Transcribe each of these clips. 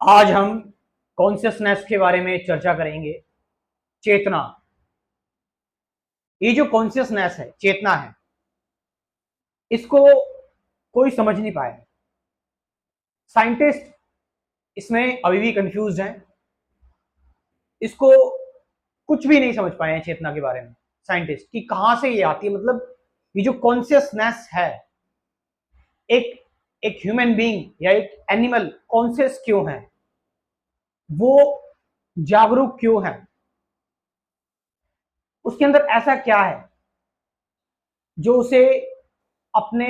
आज हम कॉन्शियसनेस के बारे में चर्चा करेंगे। चेतना। ये जो कॉन्शियसनेस है, चेतना है, इसको कोई समझ नहीं पाया। साइंटिस्ट इसमें अभी भी कंफ्यूज हैं। इसको कुछ भी नहीं समझ पाए हैं चेतना के बारे में साइंटिस्ट, कि कहां से ये आती है। मतलब ये जो कॉन्शियसनेस है, एक एक ह्यूमन बीइंग या एक एनिमल कॉन्शियस क्यों है, वो जागरूक क्यों है, उसके अंदर ऐसा क्या है जो उसे अपने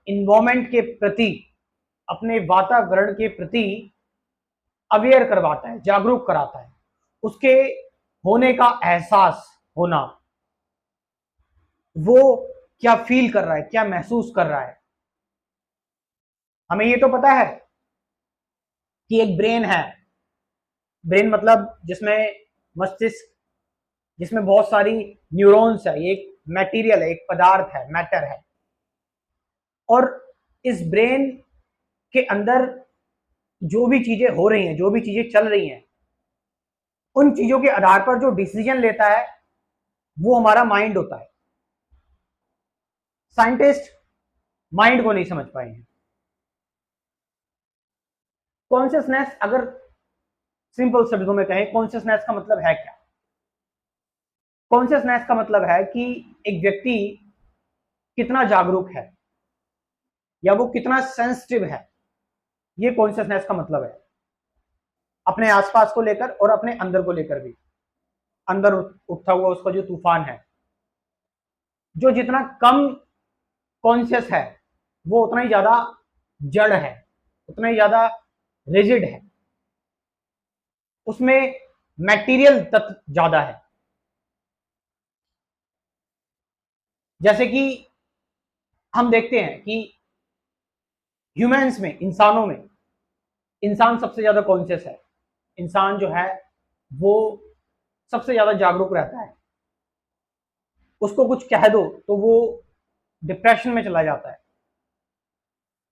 इन्वायरमेंट के प्रति, अपने वातावरण के प्रति अवेयर करवाता है, जागरूक कराता है। उसके होने का एहसास होना, वो क्या फील कर रहा है, क्या महसूस कर रहा है। हमें ये तो पता है कि एक ब्रेन है। ब्रेन मतलब जिसमें मस्तिष्क, जिसमें बहुत सारी न्यूरॉन्स है, ये एक मटेरियल है, एक पदार्थ है, मैटर है। और इस ब्रेन के अंदर जो भी चीजें हो रही हैं, जो भी चीजें चल रही हैं, उन चीजों के आधार पर जो डिसीजन लेता है वो हमारा माइंड होता है। साइंटिस्ट माइंड को नहीं समझ पाए हैं। कॉन्शियसनेस, अगर सिंपल शब्दों में कहें, कॉन्शियसनेस का मतलब है क्या? कॉन्शियसनेस का मतलब है कि एक व्यक्ति कितना जागरूक है या वो कितना सेंसिटिव है। ये कॉन्शियसनेस का मतलब है, अपने आसपास को लेकर और अपने अंदर को लेकर भी। अंदर उठता हुआ उसका जो तूफान है, जो जितना कम कॉन्शियस है वो उतना ही ज्यादा जड़ है, उतना ही ज्यादा रिजिड है, उसमें मैटेरियल तत्व ज्यादा है। जैसे कि हम देखते हैं कि ह्यूमंस में, इंसानों में, इंसान सबसे ज्यादा कॉन्शियस है। इंसान जो है वो सबसे ज्यादा जागरूक रहता है। उसको कुछ कह दो तो वो डिप्रेशन में चला जाता है।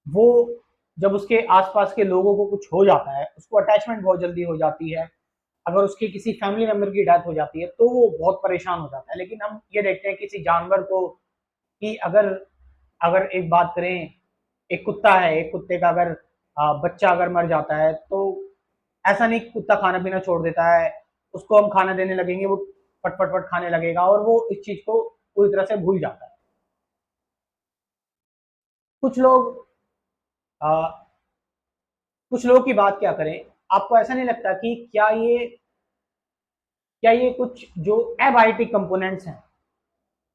वो जब उसके आसपास के लोगों को कुछ हो जाता है, उसको अटैचमेंट बहुत जल्दी हो जाती है। अगर उसके किसी फैमिली मेंबर की डेथ हो जाती है तो वो बहुत परेशान हो जाता है। लेकिन हम ये देखते हैं किसी जानवर को, कि अगर अगर एक बात करें, एक कुत्ता है, एक कुत्ते का अगर बच्चा अगर मर जाता है तो ऐसा नहीं कि कुत्ता खाना पीना छोड़ देता है। उसको हम खाना देने लगेंगे, वो फट फट फट खाने लगेगा और वो इस चीज को पूरी तरह से भूल जाता है। कुछ लोग आ, कुछ लोगों की बात क्या करें, आपको ऐसा नहीं लगता कि क्या ये कुछ जो एबायोटिक कंपोनेंट्स हैं,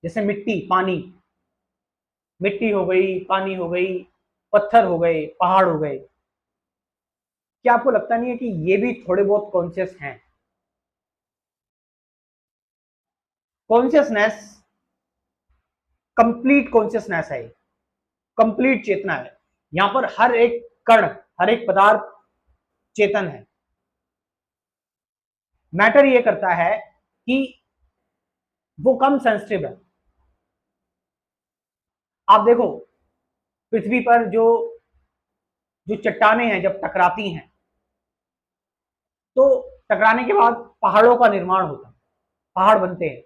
जैसे मिट्टी, पानी, मिट्टी हो गई, पानी हो गई, पत्थर हो गए, पहाड़ हो गए, क्या आपको लगता नहीं है कि ये भी थोड़े बहुत कॉन्शियस हैं? कॉन्शियसनेस कंप्लीट कॉन्शियसनेस है, कंप्लीट चेतना है। यहां पर हर एक कण, हर एक पदार्थ चेतन है। मैटर ये करता है कि वो कम सेंसिटिव है। आप देखो, पृथ्वी पर जो जो चट्टाने हैं जब टकराती हैं तो टकराने के बाद पहाड़ों का निर्माण होता है, पहाड़ बनते हैं।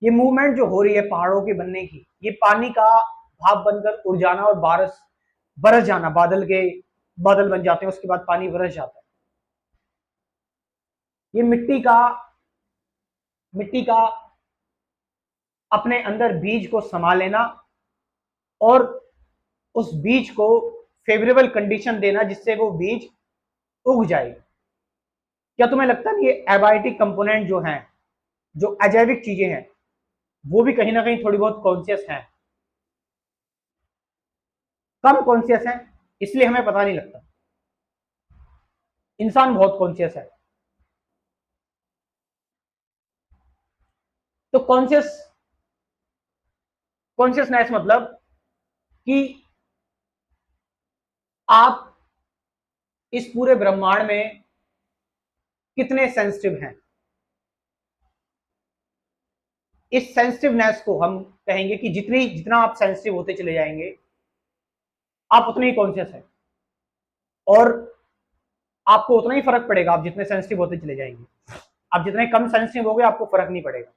ये मूवमेंट जो हो रही है पहाड़ों के बनने की, ये पानी का भाप बनकर उड़ जाना और बारिश बरस जाना, बादल बन जाते हैं, उसके बाद पानी बरस जाता है। ये मिट्टी का अपने अंदर बीज को समा लेना और उस बीज को फेवरेबल कंडीशन देना जिससे वो बीज उग जाए। क्या तुम्हें लगता नहीं ये एबायोटिक कंपोनेंट जो हैं, जो अजैविक चीजें हैं, वो भी कहीं ना कहीं थोड़ी बहुत कॉन्शियस हैं? कम कॉन्शियस हैं, इसलिए हमें पता नहीं लगता। इंसान बहुत कॉन्शियस है। तो कॉन्शियसनेस मतलब कि आप इस पूरे ब्रह्मांड में कितने सेंसिटिव हैं। इस सेंसिटिवनेस को हम कहेंगे कि जितना आप सेंसिटिव होते चले जाएंगे, आप उतने ही कॉन्शियस हैं। और आपको उतना ही फर्क पड़ेगा आप जितने सेंसिटिव होते चले जाएंगे। आप जितने कम सेंसिटिव हो गए आपको फर्क नहीं पड़ेगा।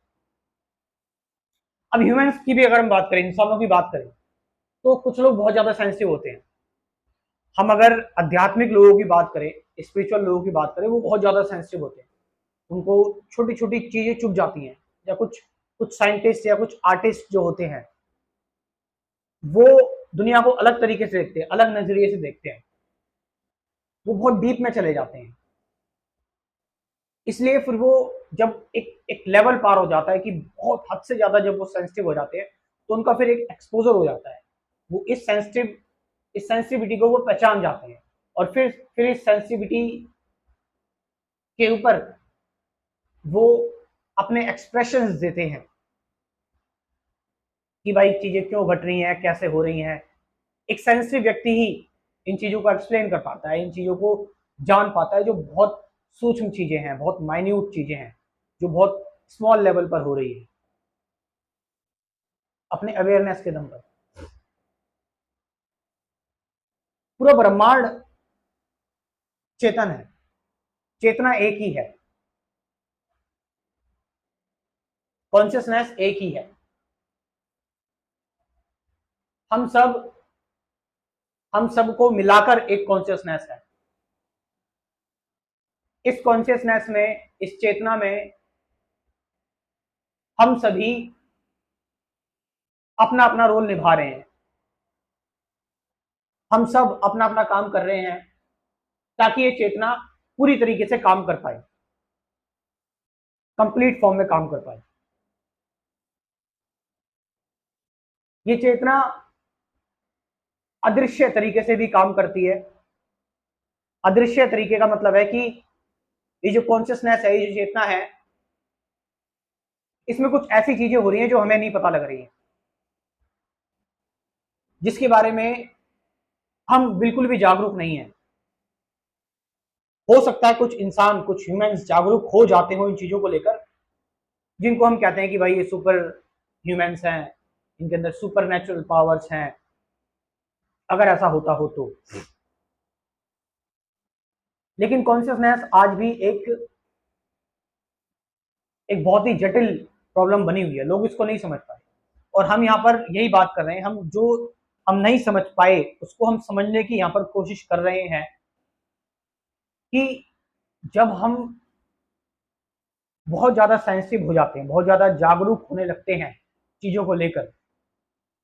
अब ह्यूमंस की भी अगर हम बात करें, इंसानों की बात करें, तो कुछ लोग बहुत ज्यादा सेंसिटिव होते हैं। हम अगर आध्यात्मिक लोगों की बात करें, स्पिरिचुअल लोगों की बात करें, वो बहुत ज्यादा सेंसिटिव होते हैं। उनको छोटी छोटी चीजें चुभ जाती हैं। या कुछ कुछ साइंटिस्ट या कुछ आर्टिस्ट जो होते हैं वो दुनिया को अलग तरीके से देखते हैं, अलग नजरिए से देखते हैं, वो बहुत डीप में चले जाते हैं। इसलिए फिर वो जब एक एक लेवल पार हो जाता है कि बहुत हद से ज्यादा जब वो सेंसिटिव हो जाते हैं, तो उनका फिर एक एक्सपोजर हो जाता है। वो इस सेंसिटिविटी को वो पहचान जाते हैं, और फिर इस सेंसिटिविटी के ऊपर वो अपने एक्सप्रेशंस देते हैं कि भाई चीजें क्यों घट रही हैं, कैसे हो रही हैं। एक सेंसिटिव व्यक्ति ही इन चीजों को एक्सप्लेन कर पाता है, इन चीजों को जान पाता है, जो बहुत सूक्ष्म चीजें हैं, बहुत माइन्यूट चीजें हैं, जो बहुत स्मॉल लेवल पर हो रही है, अपने अवेयरनेस के दम पर। पूरा ब्रह्मांड चेतन है, चेतना एक ही है, कॉन्शियसनेस एक ही है। हम सब हम सबको मिलाकर एक कॉन्शियसनेस है। इस कॉन्शियसनेस में, इस चेतना में हम सभी अपना अपना रोल निभा रहे हैं। हम सब अपना अपना काम कर रहे हैं ताकि ये चेतना पूरी तरीके से काम कर पाए, कंप्लीट फॉर्म में काम कर पाए। ये चेतना अदृश्य तरीके से भी काम करती है। अदृश्य तरीके का मतलब है कि ये जो कॉन्शियसनेस है, ये जो चेतना है, इसमें कुछ ऐसी चीजें हो रही हैं जो हमें नहीं पता लग रही है, जिसके बारे में हम बिल्कुल भी जागरूक नहीं है। हो सकता है कुछ इंसान, कुछ ह्यूमंस जागरूक हो जाते हो इन चीजों को लेकर, जिनको हम कहते हैं कि भाई ये सुपर ह्यूमंस हैं, इनके अंदर सुपर नेचुरल पावर्स हैं, अगर ऐसा होता हो तो। लेकिन कॉन्शियसनेस आज भी एक बहुत ही जटिल प्रॉब्लम बनी हुई है, लोग इसको नहीं समझ पाए। और हम यहाँ पर यही बात कर रहे हैं, हम जो हम नहीं समझ पाए उसको हम समझने की यहाँ पर कोशिश कर रहे हैं कि जब हम बहुत ज्यादा सेंसिटिव हो जाते हैं, बहुत ज्यादा जागरूक होने लगते हैं चीजों को लेकर,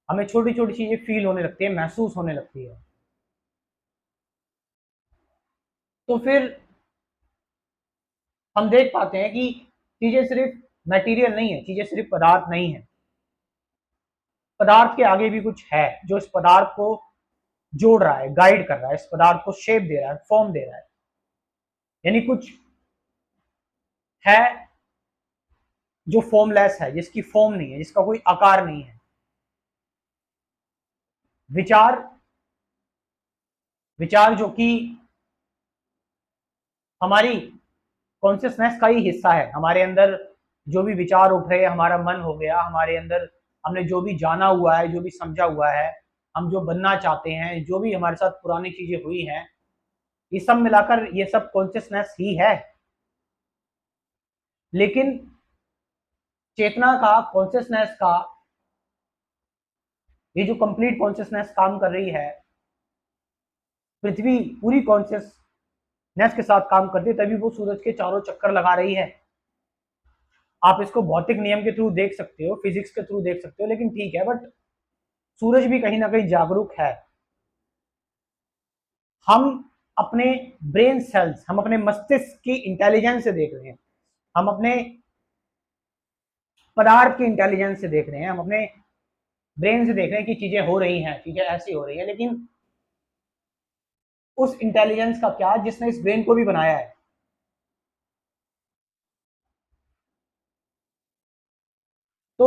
हमें छोटी छोटी चीजें फील होने लगती है, महसूस होने लगती है, तो फिर हम देख पाते हैं कि चीजें सिर्फ मटेरियल नहीं है, चीजें सिर्फ पदार्थ नहीं है। पदार्थ के आगे भी कुछ है जो इस पदार्थ को जोड़ रहा है, गाइड कर रहा है, इस पदार्थ को शेप दे रहा है, फॉर्म दे रहा है। यानी कुछ है जो फॉर्मलेस है, जिसकी फॉर्म नहीं है, जिसका कोई आकार नहीं है। विचार विचार जो कि हमारी कॉन्शियसनेस का ही हिस्सा है। हमारे अंदर जो भी विचार उठ रहे हैं, हमारा मन हो गया, हमारे अंदर हमने जो भी जाना हुआ है, जो भी समझा हुआ है, हम जो बनना चाहते हैं, जो भी हमारे साथ पुरानी चीजें हुई हैं, ये सब मिलाकर ये सब कॉन्शियसनेस ही है। लेकिन चेतना का, कॉन्शियसनेस का, ये जो कंप्लीट कॉन्शियसनेस काम कर रही है, पृथ्वी पूरी कॉन्शियसनेस के साथ काम करती है, तभी वो सूरज के चारों चक्कर लगा रही है। आप इसको भौतिक नियम के थ्रू देख सकते हो, फिजिक्स के थ्रू देख सकते हो, लेकिन ठीक है, बट सूरज भी कहीं ना कहीं जागरूक है। हम अपने ब्रेन सेल्स, हम अपने मस्तिष्क की इंटेलिजेंस से देख रहे हैं, हम अपने पदार्थ की इंटेलिजेंस से देख रहे हैं, हम अपने ब्रेन से देख रहे हैं कि चीजें हो रही हैं, चीजें ऐसी हो रही हैं। लेकिन उस इंटेलिजेंस का क्या जिसने इस ब्रेन को भी बनाया है? तो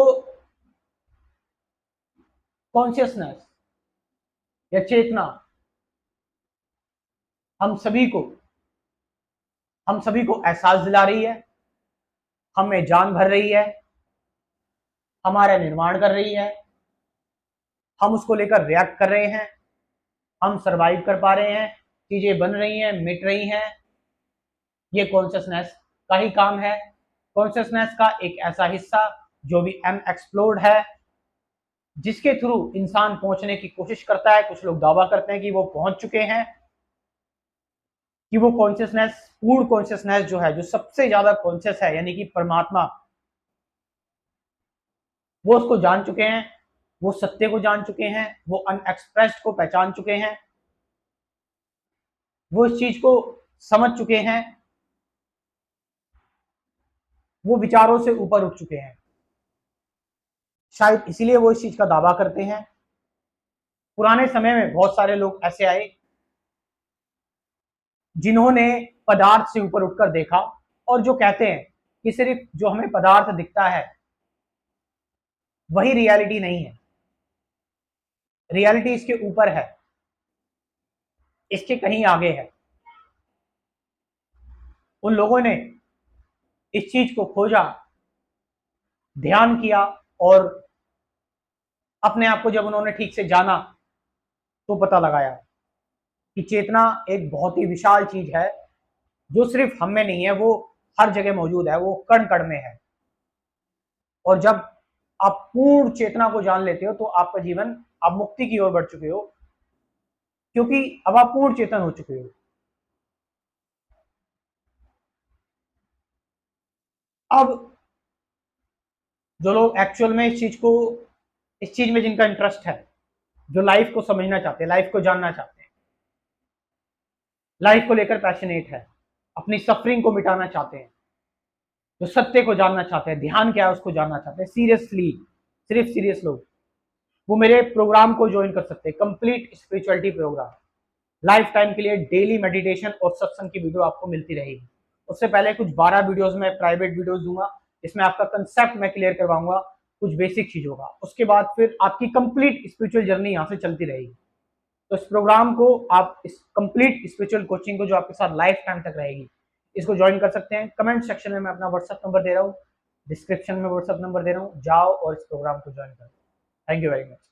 कॉन्शियसनेस या चेतना हम सभी को हम सभी को एहसास दिला रही है, हमें जान भर रही है, हमारा निर्माण कर रही है, हम उसको लेकर रिएक्ट कर रहे हैं, हम सरवाइव कर पा रहे हैं, चीजें बन रही हैं, मिट रही हैं, ये कॉन्शियसनेस का ही काम है। कॉन्शियसनेस का एक ऐसा हिस्सा जो भी अनएक्सप्लोर्ड है, जिसके थ्रू इंसान पहुंचने की कोशिश करता है। कुछ लोग दावा करते हैं कि वो पहुंच चुके हैं, कि वो कॉन्शियसनेस, पूर्ण कॉन्शियसनेस जो है, जो सबसे ज्यादा कॉन्शियस है, यानी कि परमात्मा, वो उसको जान चुके हैं, वो सत्य को जान चुके हैं, वो अनएक्सप्रेस्ड को पहचान चुके हैं, वो इस चीज को समझ चुके हैं, वो विचारों से ऊपर उठ चुके हैं। शायद इसीलिए वो इस चीज का दावा करते हैं। पुराने समय में बहुत सारे लोग ऐसे आए जिन्होंने पदार्थ से ऊपर उठकर देखा, और जो कहते हैं कि सिर्फ जो हमें पदार्थ दिखता है वही रियलिटी नहीं है, रियलिटी इसके ऊपर है, इसके कहीं आगे है। उन लोगों ने इस चीज को खोजा, ध्यान किया, और अपने आप को जब उन्होंने ठीक से जाना तो पता लगाया कि चेतना एक बहुत ही विशाल चीज है, जो सिर्फ हम में नहीं है, वो हर जगह मौजूद है, वो कण कण में है। और जब आप पूर्ण चेतना को जान लेते हो तो आपका जीवन, आप मुक्ति की ओर बढ़ चुके हो, क्योंकि अब आप पूर्ण चेतन हो चुके हो। अब जो लोग एक्चुअल में इस चीज में जिनका इंटरेस्ट है, जो लाइफ को समझना चाहते हैं, लाइफ को जानना चाहते हैं, लाइफ को लेकर पैशनेट है, अपनी सफरिंग को मिटाना चाहते हैं, जो सत्य को जानना चाहते हैं, ध्यान क्या है उसको जानना चाहते हैं सीरियसली, सिर्फ सीरियस लोग, वो मेरे प्रोग्राम को ज्वाइन कर सकते हैं। Complete spirituality program, lifetime के लिए डेली मेडिटेशन और सत्संग की वीडियो आपको मिलती रहेगी। उससे पहले कुछ 12 वीडियोस में प्राइवेट वीडियोस दूंगा, जिसमें आपका कंसेप्ट मैं क्लियर करवाऊंगा, कुछ बेसिक चीजों का। उसके बाद फिर आपकी कंप्लीट स्पिरिचुअल जर्नी यहाँ से चलती रहेगी। तो इस प्रोग्राम को, आप इस कंप्लीट स्पिरिचुअल कोचिंग को जो आपके साथ लाइफ टाइम तक रहेगी, इसको ज्वाइन कर सकते हैं। कमेंट सेक्शन में मैं अपना व्हाट्सएप नंबर दे रहा हूँ, डिस्क्रिप्शन में व्हाट्सएप नंबर दे रहा हूँ, जाओ और इस प्रोग्राम को ज्वाइन करो। Thank you very much.